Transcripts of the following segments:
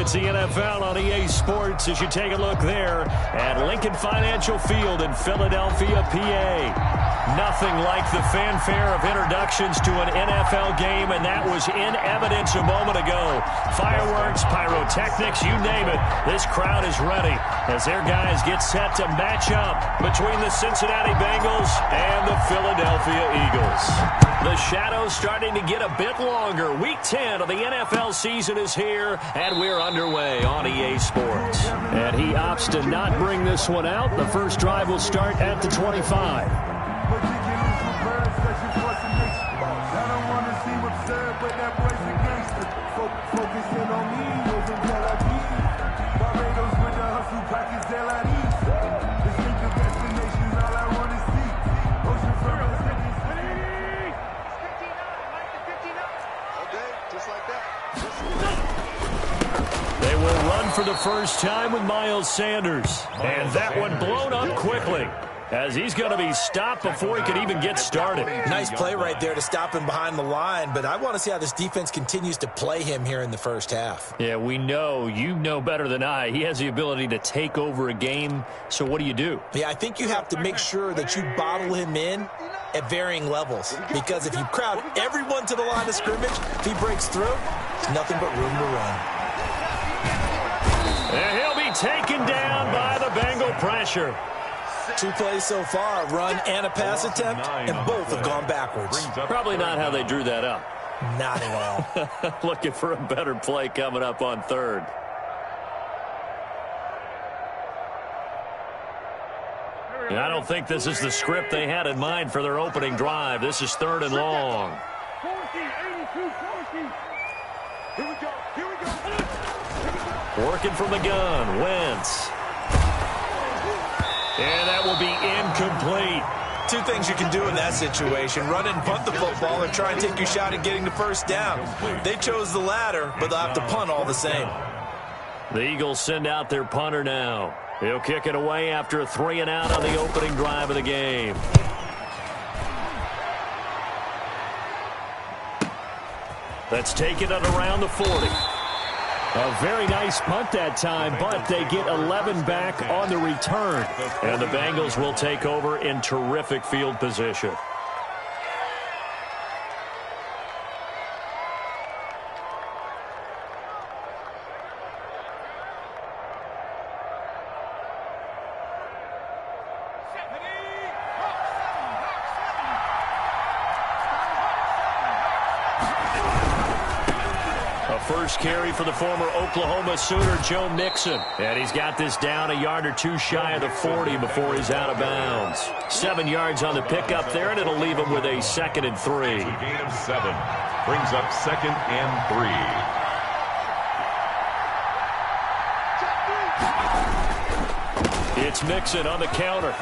It's the NFL on EA Sports as you take a look there at Lincoln Financial Field in Philadelphia, PA. Nothing like the fanfare of introductions to an NFL game, and that was in evidence a moment ago. Fireworks, pyrotechnics, you name it. This crowd is ready as their guys get set to match up between the Cincinnati Bengals and the Philadelphia Eagles. The shadows starting to get a bit longer. Week 10 of the NFL season is here, and we're underway on EA Sports. And he opts to not bring this one out. The first drive will start at the 25. They will run for the first time with Miles Sanders. And that one blown up quickly, as he's going to be stopped before he could even get started. Nice play right there to stop him behind the line, but I want to see how this defense continues to play him here in the first half. Yeah, we know. You know better than I. He has the ability to take over a game, so what do? Yeah, I think you have to make sure that you bottle him in at varying levels, because if you crowd everyone to the line of scrimmage, if he breaks through, there's nothing but room to run. And he'll be taken down by the Bengal pressure. 2 plays so far, run and a pass attempt, and both have gone backwards. Probably not how they drew that up. Not at all. Looking for a better play coming up on third. And I don't think this is the script they had in mind for their opening drive. This is third and long. Working from the gun, Wentz. And that will be incomplete. 2 things you can do in that situation: run and punt the football, or try and take your shot at getting the first down. They chose the latter, but they'll have to punt all the same. The Eagles send out their punter now. He'll kick it away after a 3-and-out on the opening drive of the game. Let's take it at around the 40. A very nice punt that time, but they get 11 back on the return. And the Bengals will take over in terrific field position. First carry for the former Oklahoma Sooner, Joe Mixon. And he's got this down a yard or 2 shy of the 40 before he's out of bounds. 7 yards on the pickup there, and it'll leave him with a 2nd and 3. A gain of 7. Brings up 2nd and 3. It's Mixon on the counter.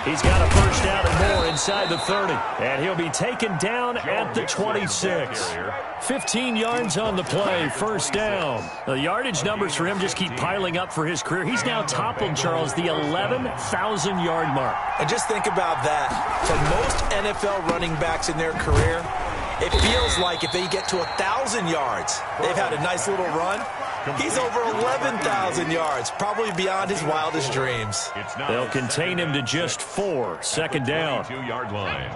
He's got a first down and more inside the 30. And he'll be taken down at the 26. 15 yards on the play, first down. The yardage numbers for him just keep piling up for his career. He's now toppled, Charles, the 11,000-yard mark. And just think about that. For most NFL running backs in their career, it feels like if they get to 1,000 yards, they've had a nice little run. He's over 11,000 yards, probably beyond his wildest dreams. They'll contain him to just 4, 2nd down. 2-yard line.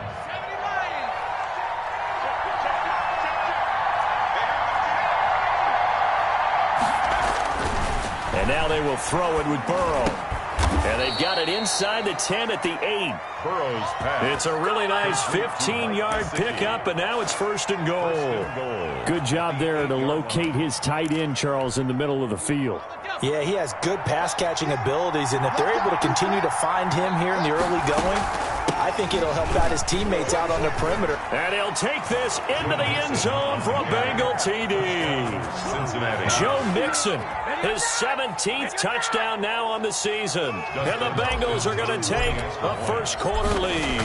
And now they will throw it with Burrow. And they've got it inside the 10 at the 8. Burrow's pass. It's a really nice 15-yard pickup, and now it's first and goal. Good job there to locate his tight end, Charles, in the middle of the field. Yeah, he has good pass-catching abilities, and if they're able to continue to find him here in the early going, I think it'll help out his teammates out on the perimeter. And he'll take this into the end zone for a Bengal TD. Cincinnati. Joe Mixon, his 17th touchdown now on the season. And the Bengals are going to take a first-quarter lead.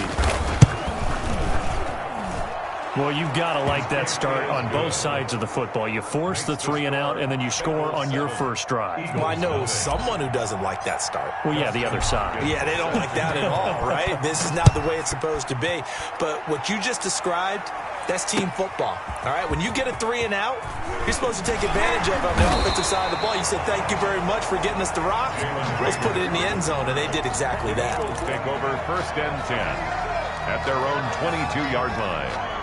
Well, you've got to like that start on both sides of the football. You force the 3-and-out, and then you score on your first drive. Well, I know someone who doesn't like that start. Well, yeah, the other side. Yeah, they don't like that at all, right? This is not the way it's supposed to be. But what you just described, That's team football. All right, when you get a 3 and out, you're supposed to take advantage of it on the offensive side of the ball. You said, thank you very much for getting us the rock. Let's put it in the end zone, and they did exactly that. Eagles take over 1st and 10 at their own 22-yard line.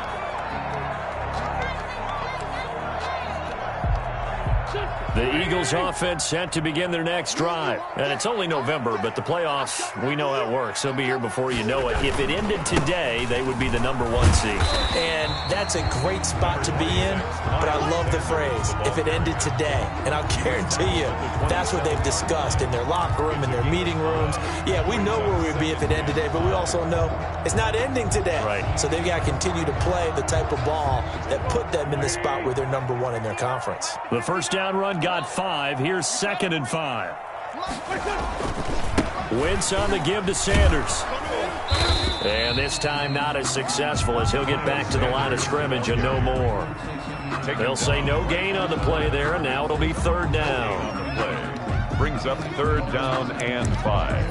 The Eagles offense set to begin their next drive. And it's only November, but the playoffs, we know how it works. They'll be here before you know it. If it ended today, they would be the #1 seed. And that's a great spot to be in, but I love the phrase, if it ended today. And I'll guarantee you, that's what they've discussed in their locker room, in their meeting rooms. Yeah, we know where we'd be if it ended today, but we also know it's not ending today. Right. So they've got to continue to play the type of ball that put them in the spot where they're #1 in their conference. The first down run got 5. Here's 2nd and 5. Wentz on the give to Sanders. And this time not as successful as he'll get back to the line of scrimmage and no more. They'll say no gain on the play there, and now it'll be 3rd down. Play brings up 3rd down and 5.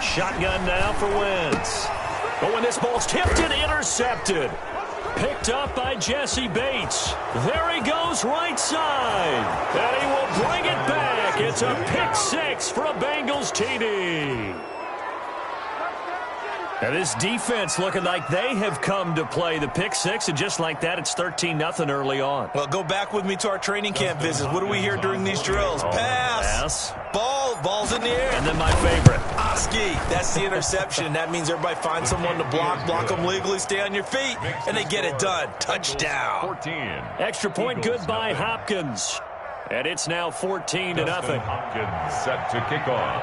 Shotgun now for Wentz. Oh, and this ball's tipped and intercepted. Picked up by Jesse Bates. There he goes right side. And he will bring it back. It's a pick 6 for a Bengals TD. And this defense looking like they have come to play the pick 6, and just like that, it's 13-0 early on. Well, go back with me to our training camp visits. What do we hear during these drills? Pass. Ball's in the air. And then my favorite. Oski, that's the interception. That means everybody finds someone to block them legally, stay on your feet, and they get it done. Touchdown. 14. Extra point good by Hopkins. And it's now 14-0. Hopkins set to kick off.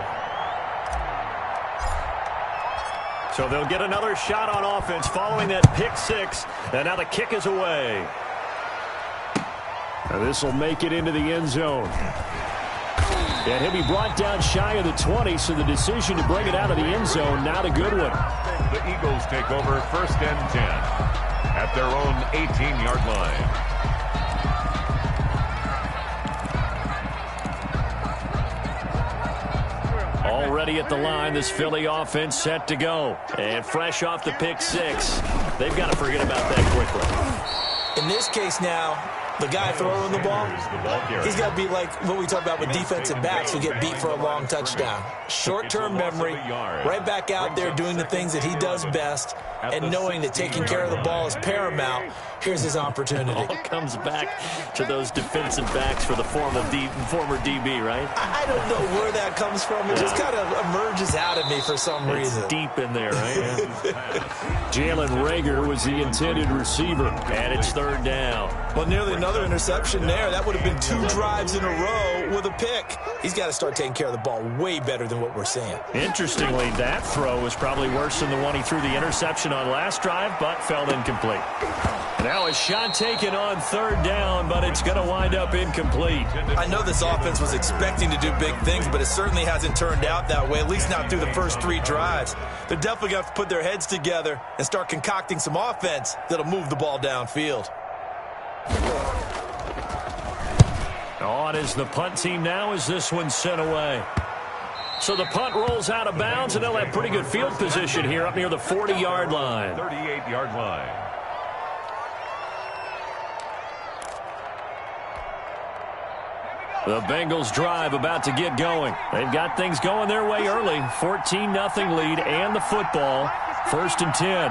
So they'll get another shot on offense following that pick 6. And now the kick is away. And this will make it into the end zone. And he'll be brought down shy of the 20, so the decision to bring it out of the end zone, not a good one. The Eagles take over 1st and 10 at their own 18-yard line. Already at the line, this Philly offense set to go. And fresh off the pick 6, they've got to forget about that quickly. In this case now, the guy throwing the ball, he's got to be like what we talk about with defensive backs who get beat for a long touchdown. Short-term memory, right back out there doing the things that he does best, and knowing that taking care of the ball is paramount. Here's his opportunity. It all comes back to those defensive backs for the former DB, right? I don't know where that comes from. It just kind of emerges out of me for some reason. It's deep in there, right? Yeah. Jalen Reagor was the intended receiver, and it's 3rd down. Well, nearly another interception there. That would have been 2 drives in a row with a pick. He's got to start taking care of the ball way better than what we're seeing. Interestingly, that throw was probably worse than the one he threw the interception on last drive, but fell incomplete. Now a shot taken on 3rd down, but it's going to wind up incomplete. I know this offense was expecting to do big things, but it certainly hasn't turned out that way, at least not through the first 3 drives. They're definitely going to have to put their heads together and start concocting some offense that'll move the ball downfield. On is the punt team now as this one's sent away. So the punt rolls out of bounds, and they'll have pretty good field position here up near the 40-yard line. 38-yard line. The Bengals drive about to get going. They've got things going their way early. 14-0 lead and the football. 1st and 10.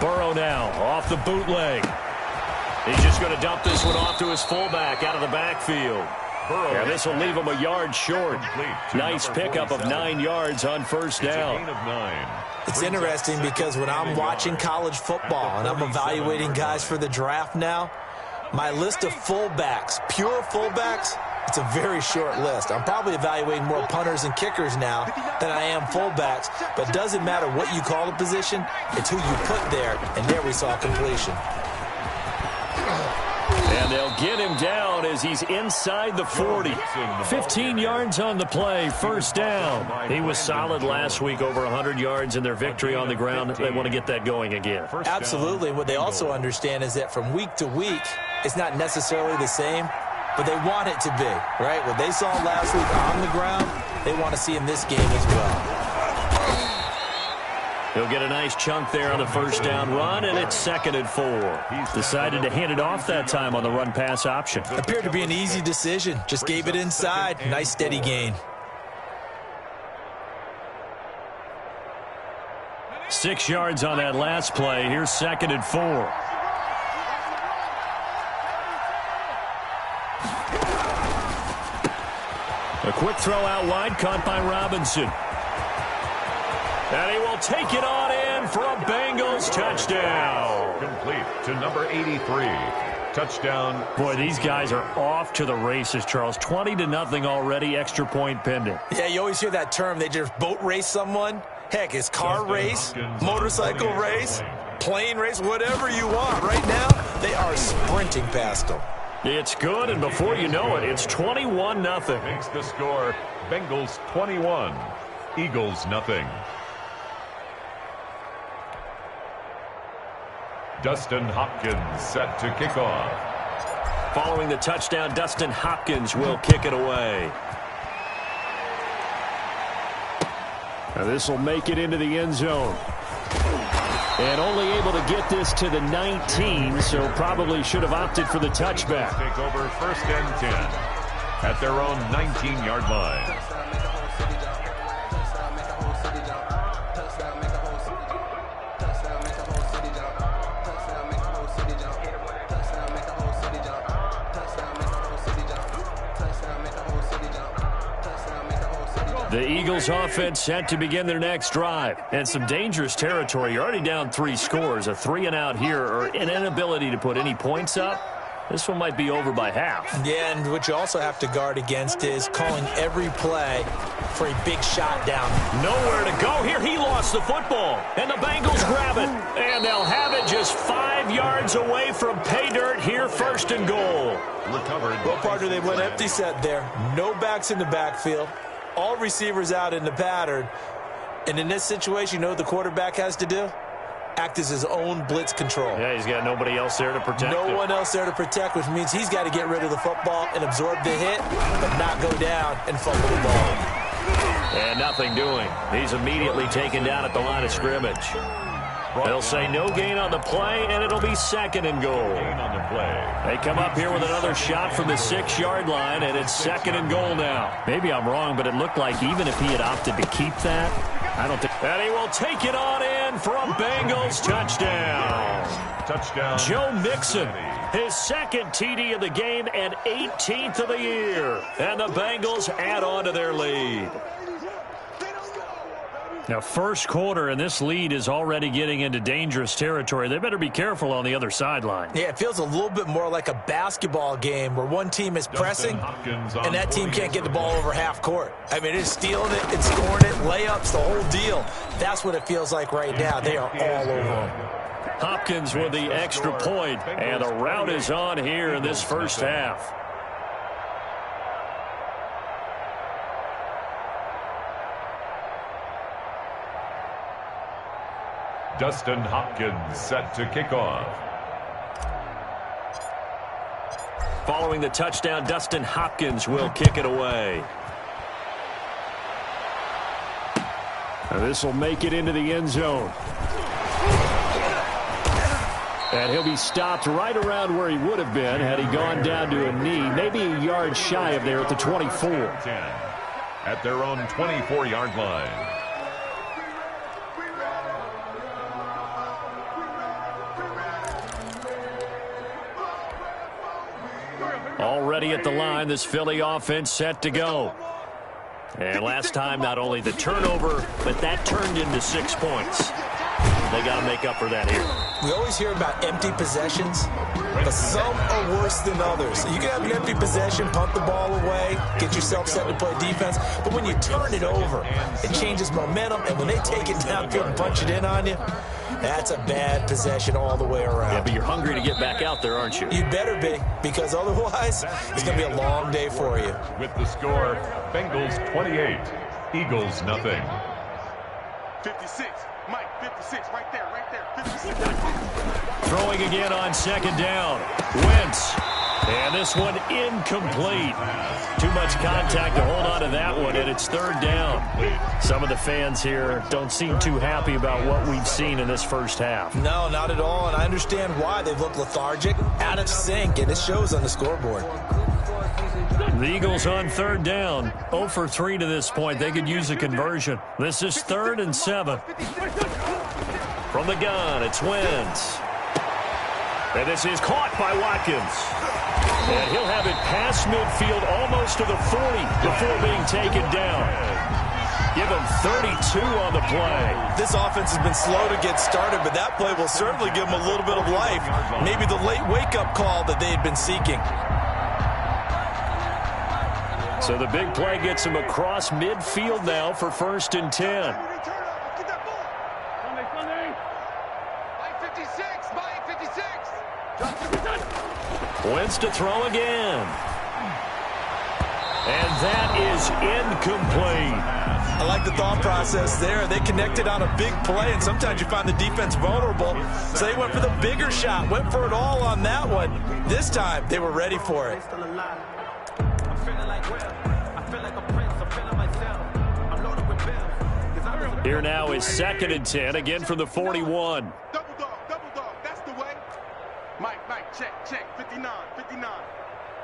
Burrow now off the bootleg. He's just going to dump this one off to his fullback out of the backfield. Yeah, this will leave him a yard short. Nice pickup of 9 yards on 1st down. It's interesting because when I'm watching college football and I'm evaluating guys for the draft now, my list of fullbacks, pure fullbacks, it's a very short list. I'm probably evaluating more punters and kickers now than I am fullbacks, but it doesn't matter what you call the position, it's who you put there, and there we saw completion. And And they'll get him down as he's inside the 40. 15 yards on the play, first down. He was solid last week, over 100 yards in their victory on the ground. They want to get that going again. Absolutely. What they also understand is that from week to week, it's not necessarily the same, but they want it to be, right? What they saw last week on the ground, they want to see in this game as well. He'll get a nice chunk there on the first down run, and it's 2nd and 4. Decided to hand it off that time on the run-pass option. Appeared to be an easy decision. Just gave it inside. Nice steady gain. 6 yards on that last play. Here's 2nd and 4. A quick throw out wide, caught by Robinson. And he will take it on in for a Bengals touchdown. Complete to number 83. Touchdown. Boy, these guys are off to the races, Charles. 20-0 already, extra point pending. Yeah, you always hear that term. They just boat race someone. Heck, it's car race, motorcycle race, plane race, whatever you want. Right now, they are sprinting past them. It's good, and before you know it, it's 21-0. Makes the score Bengals 21, Eagles 0. Dustin Hopkins set to kick off. Following the touchdown, Dustin Hopkins will kick it away. Now this will make it into the end zone. And only able to get this to the 19, so probably should have opted for the touchback. Take over 1st and 10 at their own 19-yard line. The Eagles offense set to begin their next drive. And some dangerous territory. You're already down 3 scores. A 3-and-out here, or an inability to put any points up. This one might be over by half. Yeah, and what you also have to guard against is calling every play for a big shot down. Nowhere to go here. He lost the football. And the Bengals grab it. And they'll have it just 5 yards away from pay dirt here, 1st and goal. Recovered. Well, partner, they went empty set there. No backs in the backfield. All receivers out in the pattern. And in this situation, you know what the quarterback has to do? Act as his own blitz control. Yeah, he's got nobody else there to protect him. No one else there to protect, which means he's got to get rid of the football and absorb the hit, but not go down and fumble the ball. And nothing doing. He's immediately taken down at the line of scrimmage. They'll say no gain on the play, and it'll be 2nd and goal. Gain on the play. They come up here with another shot from the 6-yard line, and it's 2nd and goal now. Maybe I'm wrong, but it looked like even if he had opted to keep that, I don't think. And he will take it on in for a Bengals touchdown. Touchdown. Joe Mixon, his 2nd TD of the game and 18th of the year. And the Bengals add on to their lead. Now, first quarter, and this lead is already getting into dangerous territory. They better be careful on the other sideline. Yeah, it feels a little bit more like a basketball game where one team is pressing and that team can't get the ball over half court. I mean, it's stealing it, it's scoring it, layups, the whole deal. That's what it feels like right now. They are all over them. Hopkins with the extra point, and the route is on here in this first half. Dustin Hopkins set to kick off. Following the touchdown, Dustin Hopkins will kick it away. This will make it into the end zone. And he'll be stopped right around where he would have been had he gone down to a knee, maybe a yard shy of there at the 24. 10 at their own 24-yard line. Already at the line, this Philly offense set to go. And last time, not only the turnover, but that turned into 6 points. They got to make up for that here. We always hear about empty possessions, but some are worse than others. You can have an empty possession, punt the ball away, get yourself set to play defense, but when you turn it over, it changes momentum, and when they take it downfield and punch it in on you, That's a bad possession all the way around. Yeah, but you're hungry to get back out there, aren't you? You better be, because otherwise it's going to be a long day for you. With the score, Bengals 28, Eagles nothing. 56, Mike, 56, right there, 56. Throwing again on second down. Wentz. And this one incomplete. Too much contact to hold on to that one, and it's third down. Some of the fans here don't seem too happy about what we've seen in this first half. No, not at all, and I understand why. They've looked lethargic, out of sync, and it shows on the scoreboard. The Eagles on third down. 0 for 3 to this point. They could use a conversion. This is 3rd and 7. From the gun, it's Wentz. And this is caught by Watkins. And he'll have it past midfield almost to the 40 before being taken down. Give him 32 on the play. This offense has been slow to get started, but that play will certainly give them a little bit of life. Maybe the late wake-up call that they had been seeking. So the big play gets him across midfield now for 1st and 10. Wentz to throw again. And that is incomplete. I like the thought process there. They connected on a big play, and sometimes you find the defense vulnerable. So they went for the bigger shot, went for it all on that one. This time, they were ready for it. Here now is 2nd and 10, again from the 41. Double dog, that's the way. Mike, check, 59.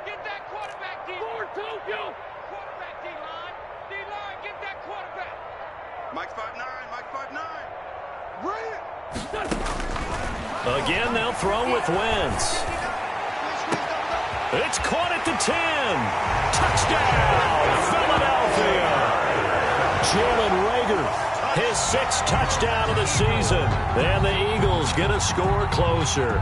Get that quarterback, D-line. Quarterback, D-line. D-line, get that quarterback. Mike's 5'9". Bring it. Again, they'll throw with Wentz. It's caught at the 10. Touchdown, Philadelphia. Jalen Reagor, his 6th touchdown of the season. And the Eagles get a score closer.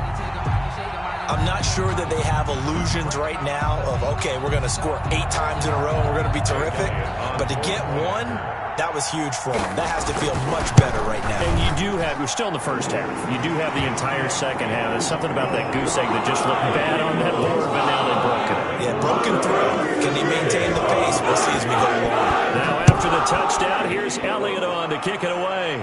I'm not sure that they have illusions right now of, okay, we're going to score 8 times in a row and we're going to be terrific. But to get one, that was huge for them. That has to feel much better right now. And you do have, we're still in the first half. You do have the entire second half. There's something about that goose egg that just looked bad on that board, but now they've broken it. Yeah, broken through. Can he maintain the pace? We'll see as we go along. Now after the touchdown, here's Elliott on to kick it away.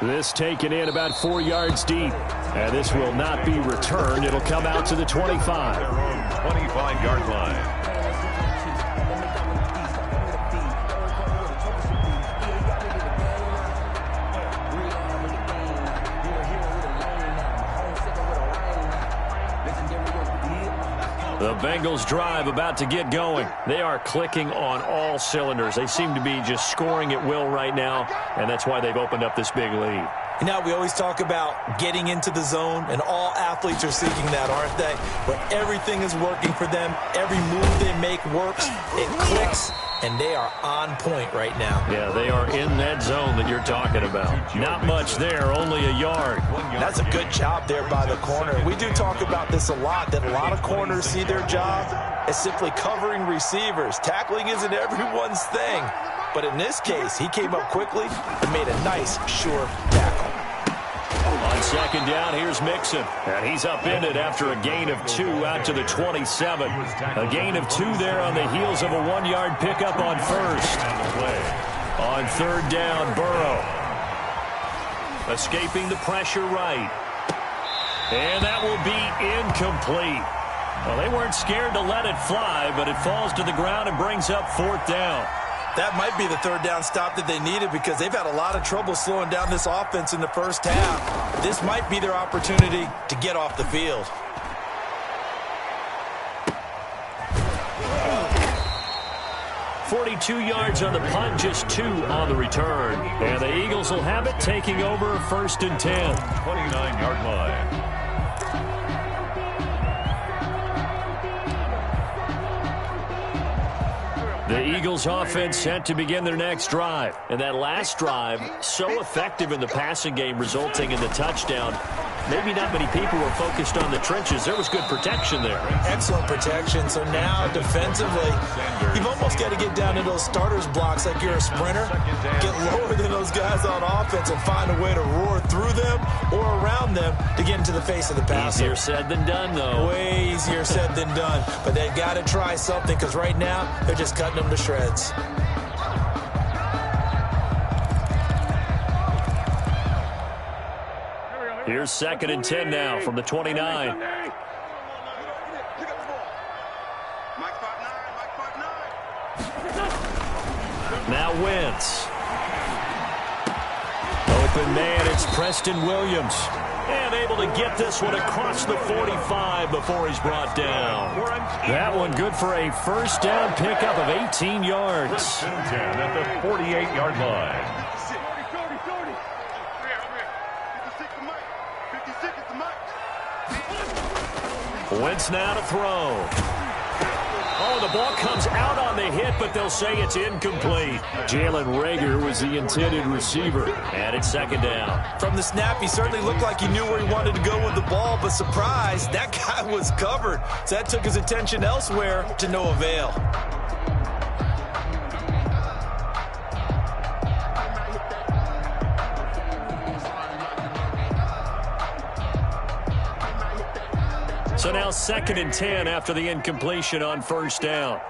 This taken in about 4 yards deep. And this will not be returned. It'll come out to the 25. Their own 25-yard line. The Bengals drive about to get going. They are clicking on all cylinders. They seem to be just scoring at will right now, and that's why they've opened up this big lead. You know, we always talk about getting into the zone, and all athletes are seeking that, aren't they? Where everything is working for them, every move they make works, it clicks, and they are on point right now. Yeah, they are in that zone that you're talking about. Not much there, only a yard. That's a good job there by the corner. We do talk about this a lot, that a lot of corners see their job as simply covering receivers. Tackling isn't everyone's thing. But in this case, he came up quickly and made a nice, sure tackle. On second down, here's Mixon. And he's upended after a gain of 2 out to the 27. A gain of 2 there on the heels of a 1-yard pickup on first. On third down, Burrow. Escaping the pressure right. And that will be incomplete. Well, they weren't scared to let it fly, but it falls to the ground and brings up 4th down. That might be the third down stop that they needed because they've had a lot of trouble slowing down this offense in the first half. This might be their opportunity to get off the field. .42 yards on the punt, just 2 on the return. And the Eagles will have it, taking over 1st and 10. 29-yard line. The Eagles offense set to begin their next drive. And that last drive, so effective in the passing game, resulting in the touchdown. maybe not many people were focused on the trenches. There was good protection there. Excellent protection. So now defensively, you've almost got to get down to those starters blocks like you're a sprinter. Get lower than those guys on offense and find a way to roar through them or around them to get into the face of the passer. Easier said than done, though. Way easier said than done. But they've got to try something because right now they're just cutting them to shreds. Here's 2nd and 10 now from the 29. Now Wentz. Open man, it's Preston Williams. And able to get this one across the 45 before he's brought down. That one good for a first down pickup of 18 yards. 1st and 10 at the 48-yard line. Wentz now to throw. Oh, the ball comes out on the hit, but they'll say it's incomplete. Jalen Reagor was the intended receiver, and it's 2nd down. From the snap, he certainly looked like he knew where he wanted to go with the ball, but surprise, that guy was covered. So that took his attention elsewhere to no avail. So now 2nd and 10 after the incompletion on 1st down.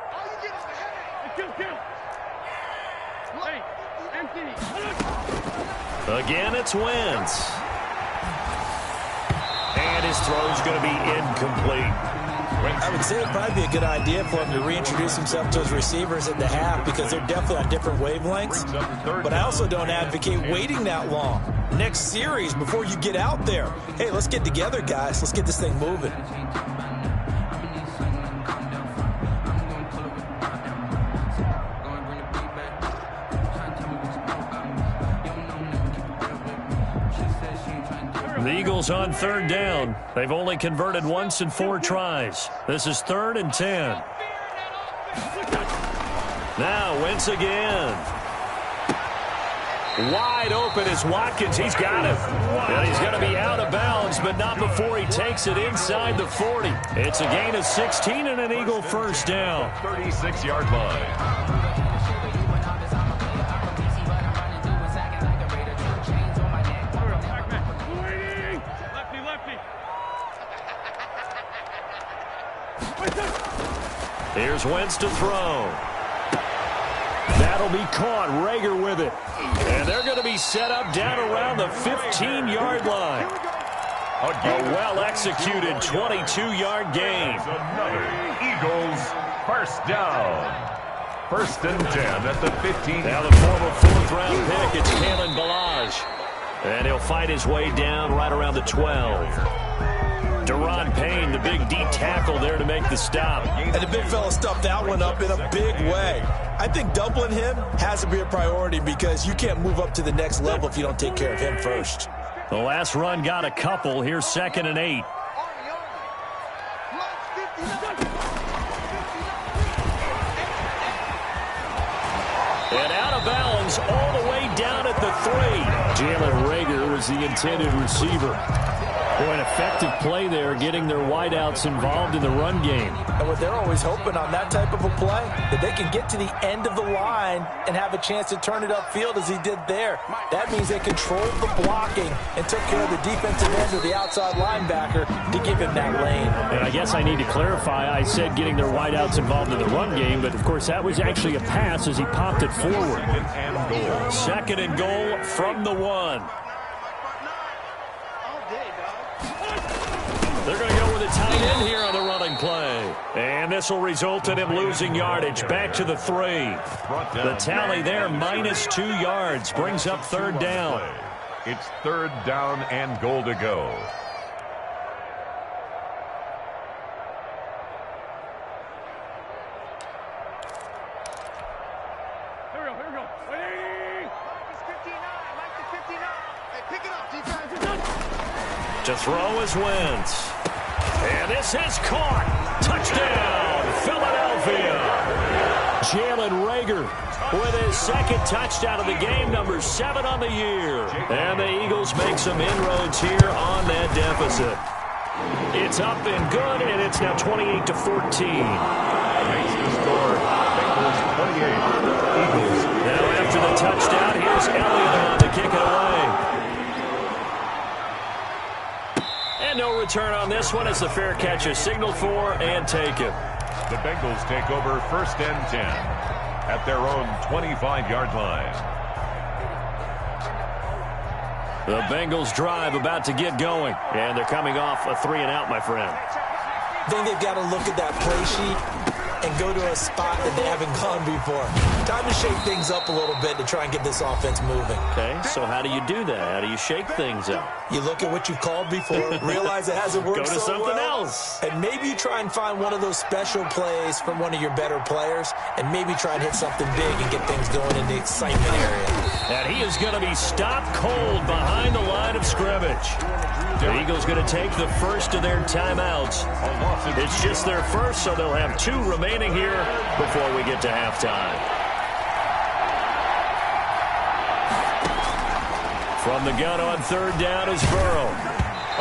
Again, it's Wentz. And his throw's going to be incomplete. I would say it would probably be a good idea for him to reintroduce himself to his receivers at the half because they're definitely on different wavelengths. But I also don't advocate waiting that long. Next series, before you get out there, hey, let's get together, guys. Let's get this thing moving. The Eagles on 3rd down. They've only converted once in 4 tries. This is 3rd and 10. Now Wentz again. Wide open is Watkins. He's got him. And he's going to be out of bounds, but not before he takes it inside the 40. It's a gain of 16 and an Eagle first down. 36-yard line. Here's Wentz to throw. That'll be caught. Reagor with it. And they're going to be set up down around the 15-yard line. A well-executed 22-yard gain. Another Eagles first down. 1st and 10 at the 15. Now the former 4th-round pick, it's Kalen Ballage. And he'll fight his way down right around the 12. Deron Payne, the big deep tackle there to make the stop. And the big fella stuffed that one up in a big way. I think doubling him has to be a priority because you can't move up to the next level if you don't take care of him first. The last run got a couple. Here's 2nd and 8. And out of bounds all the way down at the 3. Jalen Reagor was the intended receiver. Boy, an effective play there, getting their wideouts involved in the run game. And what they're always hoping on that type of a play, that they can get to the end of the line and have a chance to turn it upfield as he did there. That means they controlled the blocking and took care of the defensive end or the outside linebacker to give him that lane. And I guess I need to clarify, I said getting their wideouts involved in the run game, but of course that was actually a pass as he popped it forward. 2nd and goal from the 1. They're going to go with a tight end here on the running play. And this will result in him losing yardage back to the 3. The tally there, -2 yards, brings up 3rd down. It's 3rd down and goal to go. Here we go. Wait. Hey, pick it up, defense. To throw is Wentz. And this is caught. Touchdown, Philadelphia. Jalen Reagor with his second touchdown of the game, number 7 on the year. And the Eagles make some inroads here on that deficit. It's up and good, and it's now 28-14. Makes the score. Bengals 28. Eagles. Now after the touchdown, here's Elliott on to kick it away. And no return on this one as the fair catch is signaled for and taken. The Bengals take over 1st and 10 at their own 25-yard line. The Bengals drive about to get going, and they're coming off a 3-and-out, my friend. I think they've got to look at that play sheet and go to a spot that they haven't gone before. Time to shake things up a little bit to try and get this offense moving. Okay, so how do you do that? How do you shake things up? You look at what you've called before, realize it hasn't worked Go to so something well, else. and maybe you try and find one of those special plays from one of your better players, and maybe try and hit something big and get things going in the excitement area. And he is going to be stopped cold behind the line of scrimmage. The Eagles going to take the first of their timeouts. It's just their first, so they'll have 2 remaining here before we get to halftime. From the gun on 3rd down is Burrow.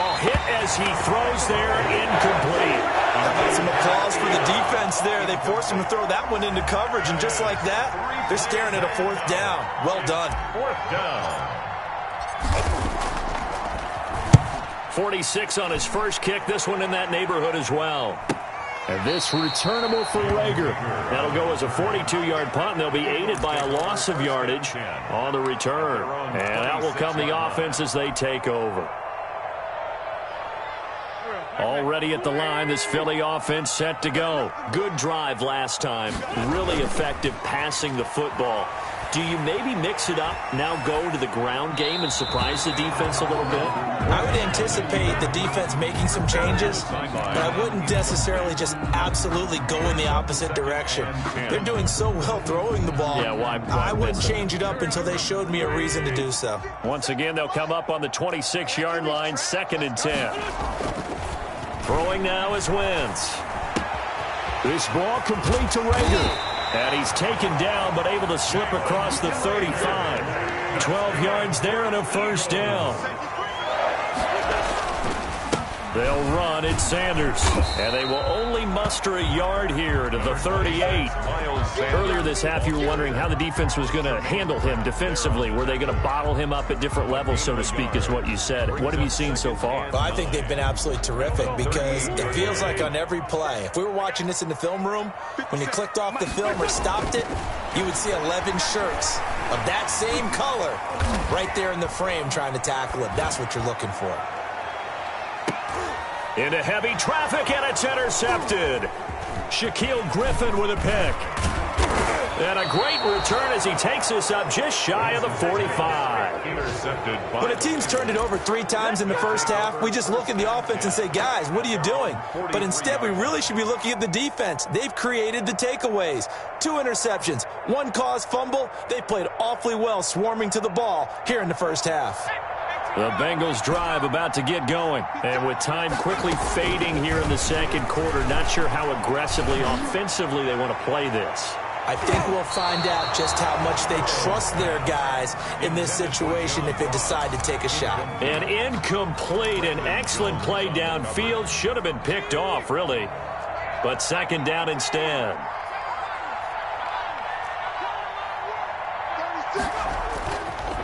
Oh, hit as he throws there, incomplete. How about some applause for the defense there? They forced him to throw that one into coverage, and just like that, they're staring at a 4th down. Well done. 4th down. 46 on his first kick. This one in that neighborhood as well. And this returnable for Reagor. That'll go as a 42-yard punt, and they'll be aided by a loss of yardage on the return. And out will come the offense as they take over. Already at the line, this Philly offense set to go. Good drive last time. Really effective passing the football. Do you maybe mix it up, now go to the ground game and surprise the defense a little bit? I would anticipate the defense making some changes, but I wouldn't necessarily just absolutely go in the opposite direction. They're doing so well throwing the ball. Yeah, why I wouldn't change it up until they showed me a reason to do so. Once again, they'll come up on the 26-yard line, 2nd and 10. Throwing now is Wentz. This ball complete to Reagor. And he's taken down, but able to slip across the 35. 12 yards there and a 1st down. They'll run. It's Sanders. And they will only muster a yard here to the 38. Earlier this half, you were wondering how the defense was going to handle him defensively. Were they going to bottle him up at different levels, so to speak, is what you said. What have you seen so far? Well, I think they've been absolutely terrific because it feels like on every play, if we were watching this in the film room, when you clicked off the film or stopped it, you would see 11 shirts of that same color right there in the frame trying to tackle it. That's what you're looking for. Into heavy traffic, and it's intercepted. Shaquille Griffin with a pick. And a great return as he takes us up just shy of the 45. Intercepted. When a team's turned it over 3 times in the first half, we just look at the offense and say, guys, what are you doing? But instead, we really should be looking at the defense. They've created the takeaways. 2 interceptions, 1 caused fumble. They played awfully well swarming to the ball here in the first half. The Bengals drive about to get going. And with time quickly fading here in the second quarter, not sure how aggressively, offensively they want to play this. I think we'll find out just how much they trust their guys in this situation if they decide to take a shot. An incomplete, an excellent play downfield. Should have been picked off, really. But 2nd down instead.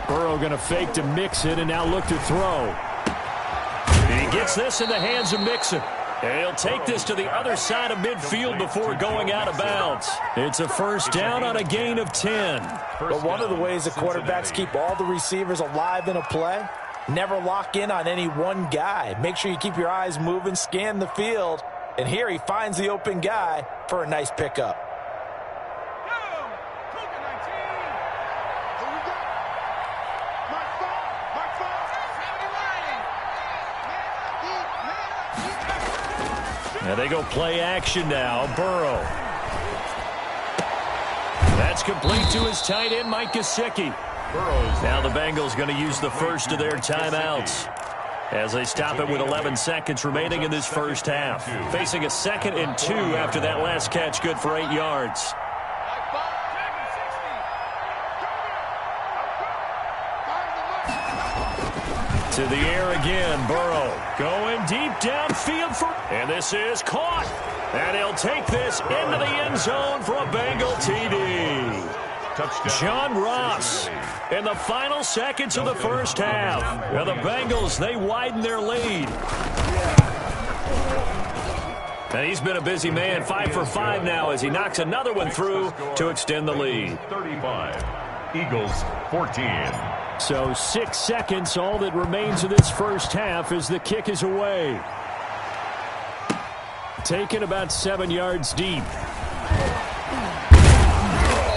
Burrow going to fake to Mixon and now look to throw. And he gets this in the hands of Mixon. And he'll take this to the other side of midfield before going out of bounds. It's a 1st down on a gain of 10. But one of the ways the quarterbacks keep all the receivers alive in a play, never lock in on any one guy. Make sure you keep your eyes moving, scan the field. And here he finds the open guy for a nice pickup. And they go play action now. Burrow. That's complete to his tight end, Mike Gesicki. Now the Bengals going to use the first of their timeouts as they stop it with 11 seconds remaining in this first half. Facing a 2nd and 2 after that last catch, good for 8 yards. To the air again, Burrow going deep downfield and this is caught. And he'll take this into the end zone for a Bengal TD. Touchdown. John Ross in the final seconds of the first half. Now the Bengals, they widen their lead. And he's been a busy man, 5 for 5 now as he knocks another one through to extend the lead. 35, Eagles 14. So 6 seconds, all that remains of this first half as the kick is away. Taken about 7 yards deep.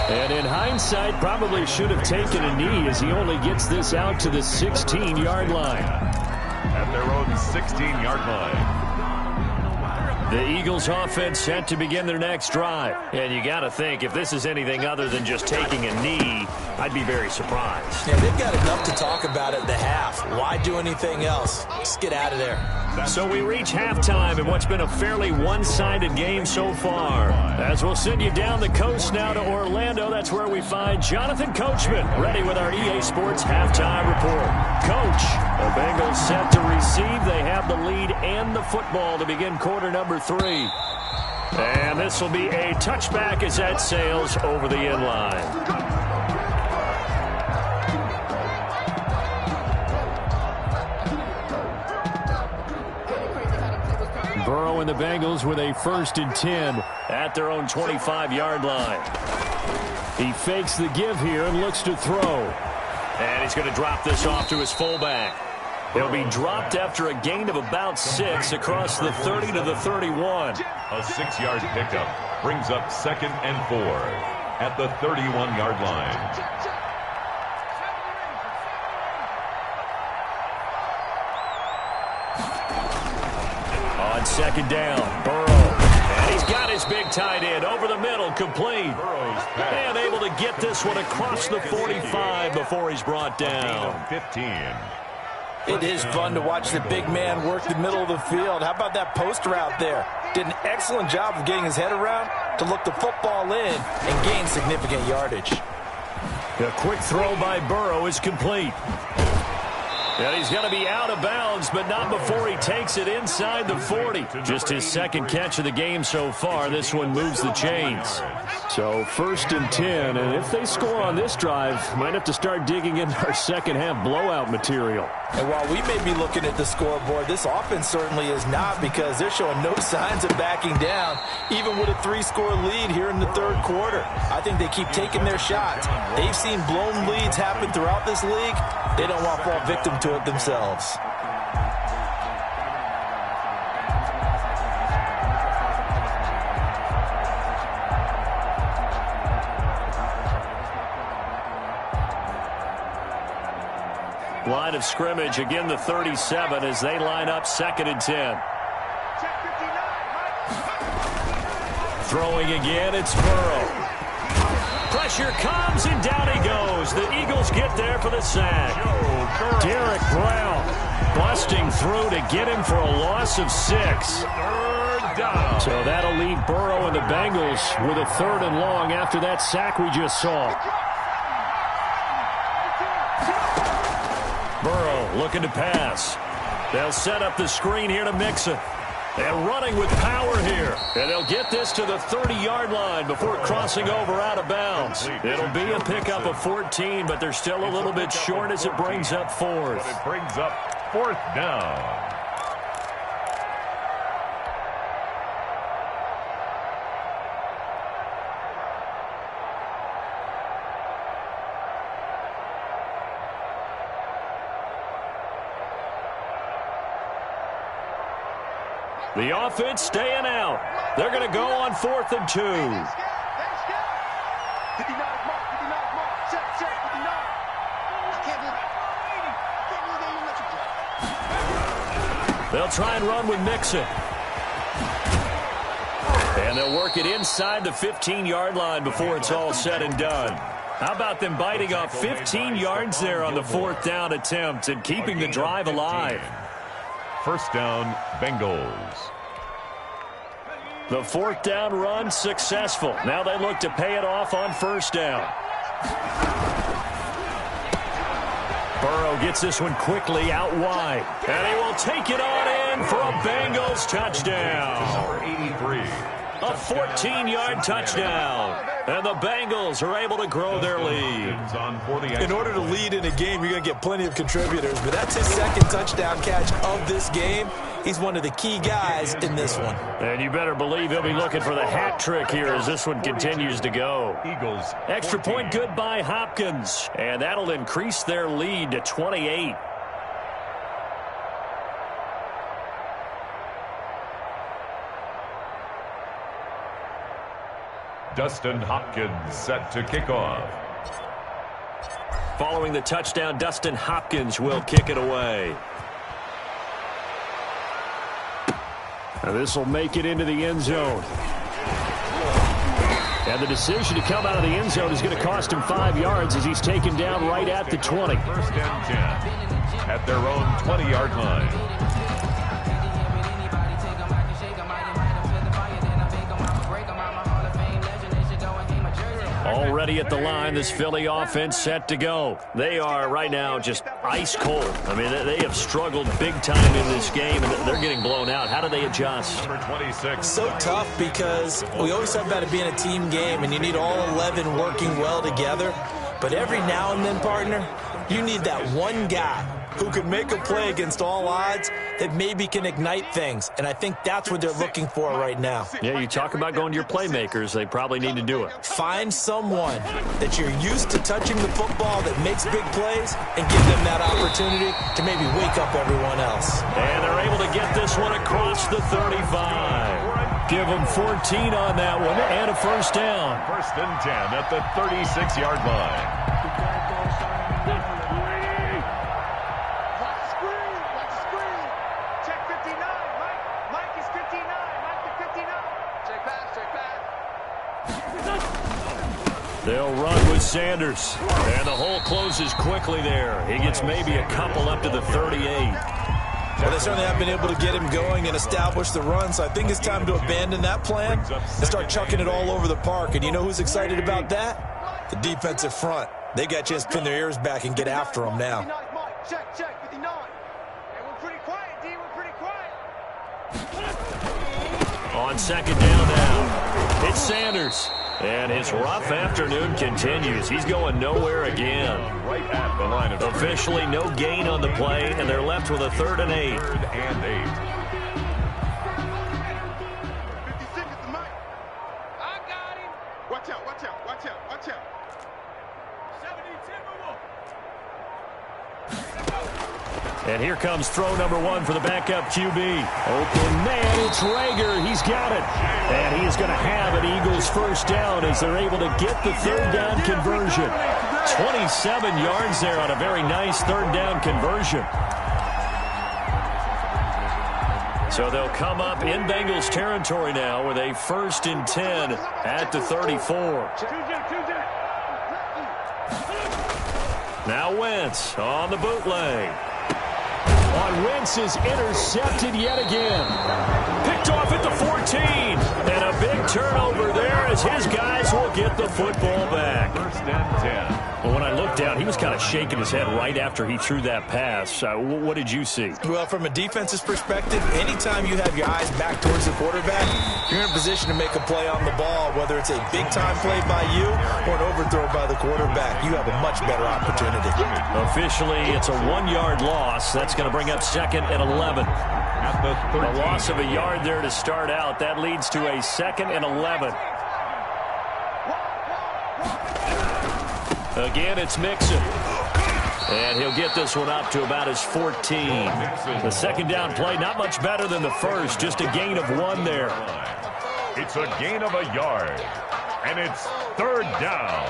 And in hindsight, probably should have taken a knee as he only gets this out to the 16-yard line. At their own 16-yard line. The Eagles offense set to begin their next drive. And you got to think, if this is anything other than just taking a knee, I'd be very surprised. Yeah, they've got enough to talk about at the half. Why do anything else? Just get out of there. So we reach halftime in what's been a fairly one-sided game so far. As we'll send you down the coast now to Orlando, that's where we find Jonathan Coachman, ready with our EA Sports halftime report. Coach, the Bengals set to receive. They have the lead and the football to begin quarter number 3. And this will be a touchback as that sails over the end line. Burrow and the Bengals with a 1st and 10 at their own 25-yard line. He fakes the give here and looks to throw. And he's going to drop this off to his fullback. He'll be dropped after a gain of about 6 across the 30 to the 31. A 6-yard pickup brings up 2nd and 4 at the 31-yard line. On 2nd down, Burrow. And he's got his big tight end over the middle, complete. And able to get this one across the 45 before he's brought down. 15. It is fun to watch the big man work the middle of the field. How about that post route there? Did an excellent job of getting his head around to look the football in and gain significant yardage. The quick throw by Burrow is complete. And he's going to be out of bounds, but not before he takes it inside the 40. Just his 2nd catch of the game so far. This one moves the chains. So 1st and 10, and if they score on this drive, might have to start digging into our second half blowout material. And while we may be looking at the scoreboard, this offense certainly is not, because they're showing no signs of backing down, even with a 3-score lead here in the 3rd quarter. I think they keep taking their shots. They've seen blown leads happen throughout this league. They don't want to fall victim to it themselves. Line of scrimmage, again the 37 as they line up 2nd and 10. Throwing again, it's Burrow. Pressure comes, and down he goes. The Eagles get there for the sack. Derek Brown busting through to get him for a loss of 6. 3rd down. So that'll leave Burrow and the Bengals with a 3rd and long after that sack we just saw. Burrow looking to pass. They'll set up the screen here to Mixon. And running with power here. And they'll get this to the 30-yard line before crossing over out of bounds. It'll be a pickup of 14, but they're still a little bit short as it brings up 4th. It brings up 4th down. The offense staying out. They're going to go on 4th and 2. 59 mark, 59 mark. Check, 59. I can't believe it. They'll try and run with Mixon. And they'll work it inside the 15-yard line before it's all said and done. How about them biting off 15 yards there on the 4th down attempt and keeping the drive alive? 1st down, Bengals. The 4th down run successful. Now they look to pay it off on 1st down. Burrow gets this one quickly out wide. And he will take it on in for a Bengals touchdown. Number 83. A 14-yard touchdown. And the Bengals are able to grow their lead. In order to lead in a game, you're going to get plenty of contributors, but that's his second touchdown catch of this game. He's one of the key guys in this one. And you better believe he'll be looking for the hat trick here as this one continues to go. Eagles. Extra point good by Hopkins. And that'll increase their lead to 28. Dustin Hopkins set to kick off. Following the touchdown, Dustin Hopkins will kick it away. Now this will make it into the end zone. And the decision to come out of the end zone is going to cost him 5 yards as he's taken down right at the 20. First and 10 at their own 20-yard line. Already at the line, this Philly offense set to go. They are right now just ice cold. I mean, they have struggled big time in this game, and they're getting blown out. How do they adjust? Number 26. So tough because we always talk about it being a team game, and you need all 11 working well together. But every now and then, partner, you need that one guy who can make a play against all odds that maybe can ignite things. And I think that's what they're looking for right now. Yeah, you talk about going to your playmakers. They probably need to do it. Find someone that you're used to touching the football that makes big plays and give them that opportunity to maybe wake up everyone else. And they're able to get this one across the 35. Give them 14 on that one and a first down. First and 10 at the 36-yard line. They'll run with Sanders. And the hole closes quickly there. He gets maybe a couple up to the 38. Well, they certainly have been able to get him going and establish the run, so I think it's time to abandon that plan and start chucking it all over the park. And you know who's excited about that? The defensive front. They got a chance to pin their ears back and get after him now. Check, 59. Hey, we're pretty quiet, D. We're pretty quiet. On second down now, it's Sanders. And his rough afternoon continues. He's going nowhere again. Right at the line of officially no gain on the play, and they're left with a 3rd and 8. 3rd and 8. 56 is the mic. I got him. Watch out, watch out, watch out, watch out. 70 Timberwolf. And here comes throw number 1 for the backup QB. Open man, it's Rager. He's got it. And he is going to have an Eagles first down as they're able to get the 3rd down conversion. 27 yards there on a very nice 3rd down conversion. So they'll come up in Bengals territory now with a 1st and 10 at the 34. Now Wentz on the bootleg. On Wentz is intercepted yet again. Picked off at the 14. And a big turnover there as his guys will get the football back. 1st and 10. Well, when I looked down, he was kind of shaking his head right after he threw that pass. What did you see? Well, from a defense's perspective, anytime you have your eyes back towards the quarterback, you're in a position to make a play on the ball, whether it's a big-time play by you or an overthrow by the quarterback. You have a much better opportunity. Officially, it's a 1-yard loss. That's going to bring up 2nd and 11. At the 13. A loss of a yard there to start out. That leads to a 2nd and 11. Again, it's Mixon. And he'll get this one up to about his 14. The second down play, not much better than the first. Just a gain of 1 there. It's a gain of a yard. And it's 3rd down.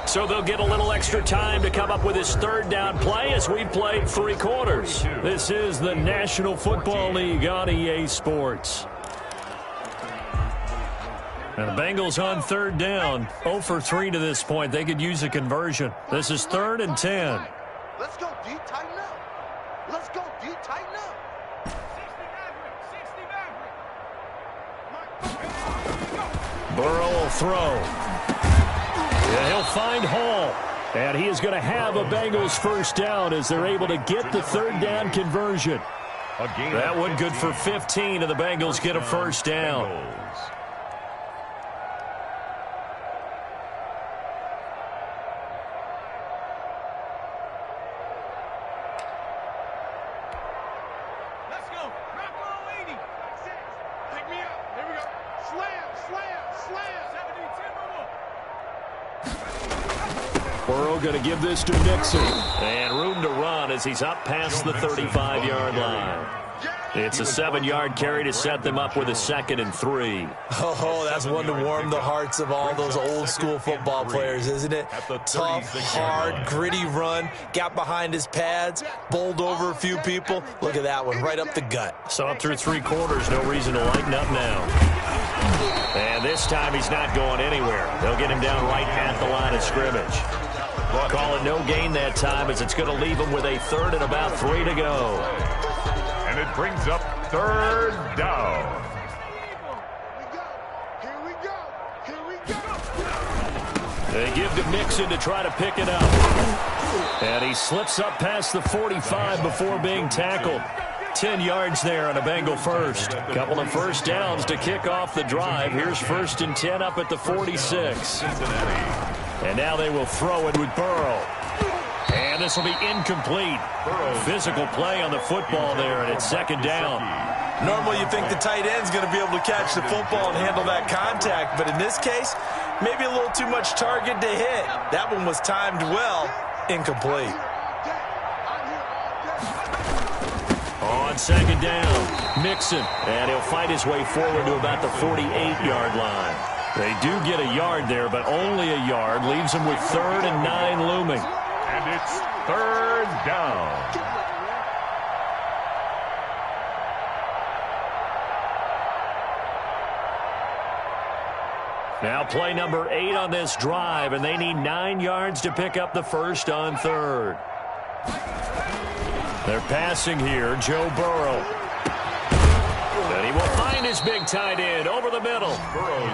So they'll get a little extra time to come up with his 3rd down play as we played 3 quarters. This is the National Football League on EA Sports. And the Bengals on 3rd down, 0 for 3 to this point. They could use a conversion. This is 3rd and 10. Let's go, D. Tighten up. Let's go, D. Tighten up. 60 Maverick. Burrow will throw. Yeah, he'll find Hall. And he is going to have a Bengals first down as they're able to get the third down conversion. That one good for 15, and the Bengals get a first down. Let's go. Rock all 80. Pick me up. Here we go. Slam, slam, slam. 70, Burrow going to give this to Mixon. And room to run as he's up past the 35-yard line. It's a 7-yard carry to set them up with a 2nd and 3. Oh, that's one to warm the hearts of all those old-school football players, isn't it? Tough, hard, gritty run, got behind his pads, bowled over a few people. Look at that one, right up the gut. So up through 3 quarters, no reason to lighten up now. And this time he's not going anywhere. They'll get him down right at the line of scrimmage. Call it no gain that time as it's going to leave him with a 3rd and about 3 to go. And it brings up 3rd down. Here we go. Here we go. They give to Mixon to try to pick it up. And he slips up past the 45 before being tackled. 10 yards there on a Bengal first. Couple of first downs to kick off the drive. Here's 1st and 10 up at the 46. And now they will throw it with Burrow. And this will be incomplete. Physical play on the football there, and it's 2nd down. Normally you think the tight end's going to be able to catch the football and handle that contact, but in this case, maybe a little too much target to hit. That one was timed well, incomplete. On 2nd down, Mixon, and he'll fight his way forward to about the 48-yard line. They do get a yard there, but only a yard. Leaves them with 3rd and 9 looming. And it's 3rd down. Now play number 8 on this drive, and they need 9 yards to pick up the first on 3rd. They're passing here, Joe Burrow. And he will find his big tight end over the middle.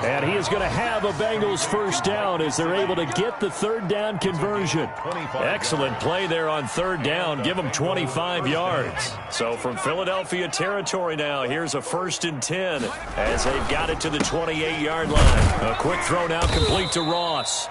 And he is going to have a Bengals first down as they're able to get the 3rd down conversion. Excellent play there on 3rd down. Give them 25 yards. So from Philadelphia territory now, here's a 1st and 10 as they've got it to the 28-yard line. A quick throw now complete to Ross.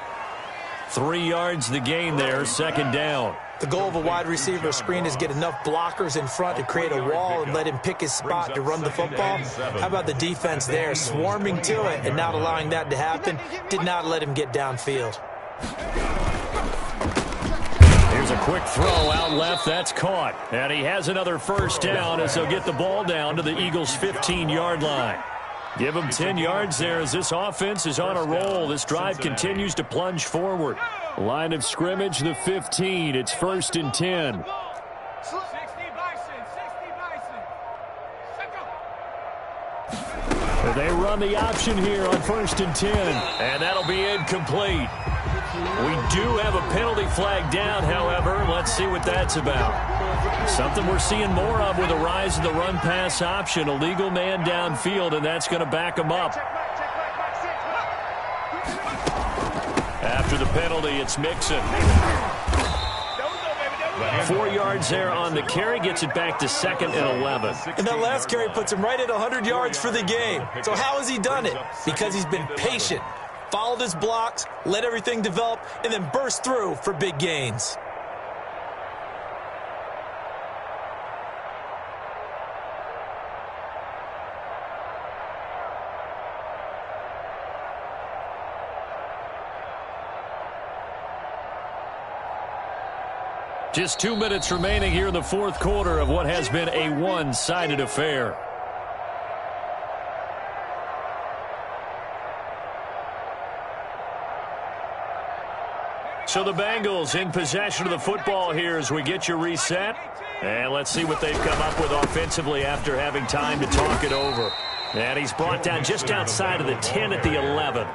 3 yards the gain there, 2nd down. The goal of a wide receiver screen is get enough blockers in front to create a wall and let him pick his spot to run the football. How about the defense there, swarming to it and not allowing that to happen? Did not let him get downfield. Here's a quick throw out left. That's caught. And he has another first down as they'll get the ball down to the Eagles' 15-yard line. Give them 10 yards there as this offense is on a roll. This drive continues to plunge forward. Line of scrimmage, the 15. It's 1st and 10. 60 Bison. They run the option here on 1st and 10. And that'll be incomplete. We do have a penalty flag down, however. Let's see what that's about. Something we're seeing more of with the rise of the run-pass option. A legal man downfield, and that's going to back him up. After the penalty, it's Mixon. 4 yards there on the carry, gets it back to 2nd and 11. And that last carry puts him right at 100 yards for the game. So how has he done it? Because he's been patient, followed his blocks, let everything develop, and then burst through for big gains. Just 2 minutes remaining here in the 4th quarter of what has been a one-sided affair. So the Bengals in possession of the football here as we get you reset. And let's see what they've come up with offensively after having time to talk it over. And he's brought down just outside of the 10 at the 11.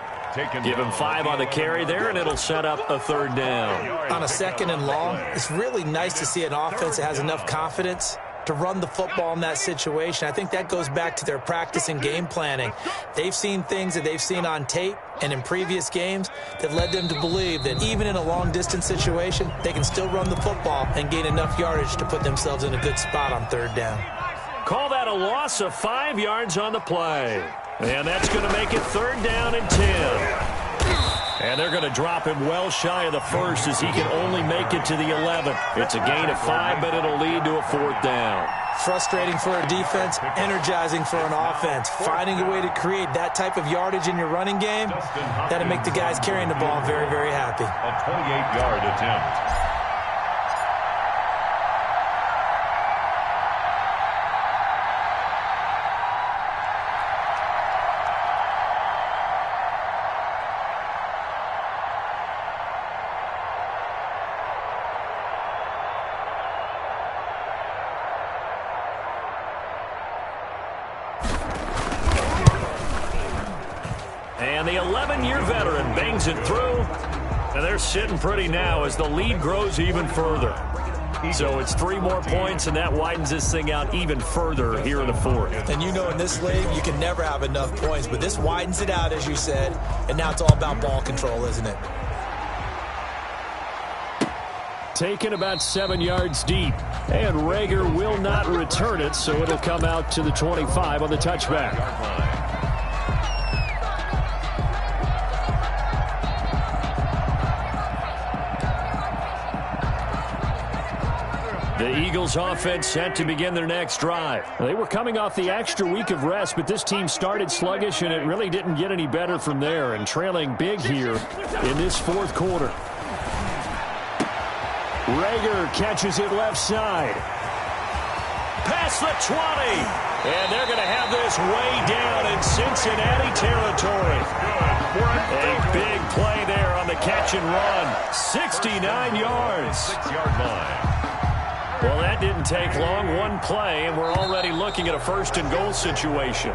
Give him 5 on the carry there, and it'll set up a 3rd down. On a 2nd and long, it's really nice to see an offense that has enough confidence to run the football in that situation. I think that goes back to their practice and game planning. They've seen things that they've seen on tape and in previous games that led them to believe that even in a long-distance situation, they can still run the football and gain enough yardage to put themselves in a good spot on third down. Call that a loss of 5 yards on the play. And that's going to make it third down and 10. And they're going to drop him well shy of the first as he can only make it to the 11th. It's a gain of 5, but it'll lead to a fourth down. Frustrating for a defense, energizing for an offense. Finding a way to create that type of yardage in your running game, that'll make the guys carrying the ball very, very happy. A 28-yard attempt. And the 11-year veteran bangs it through. And they're sitting pretty now as the lead grows even further. So it's 3 more points, and that widens this thing out even further here in the fourth. And you know in this league, you can never have enough points, but this widens it out, as you said, and now it's all about ball control, isn't it? Taken about 7 yards deep, and Rager will not return it, so it'll come out to the 25 on the touchback. The Eagles offense set to begin their next drive. They were coming off the extra week of rest, but this team started sluggish, and it really didn't get any better from there, and trailing big here in this fourth quarter. Rager catches it left side. Past the 20. And they're going to have this way down in Cincinnati territory. A big play there on the catch and run. 69 yards. 6-yard line. Well, that didn't take long. One play, and we're already looking at a first and goal situation.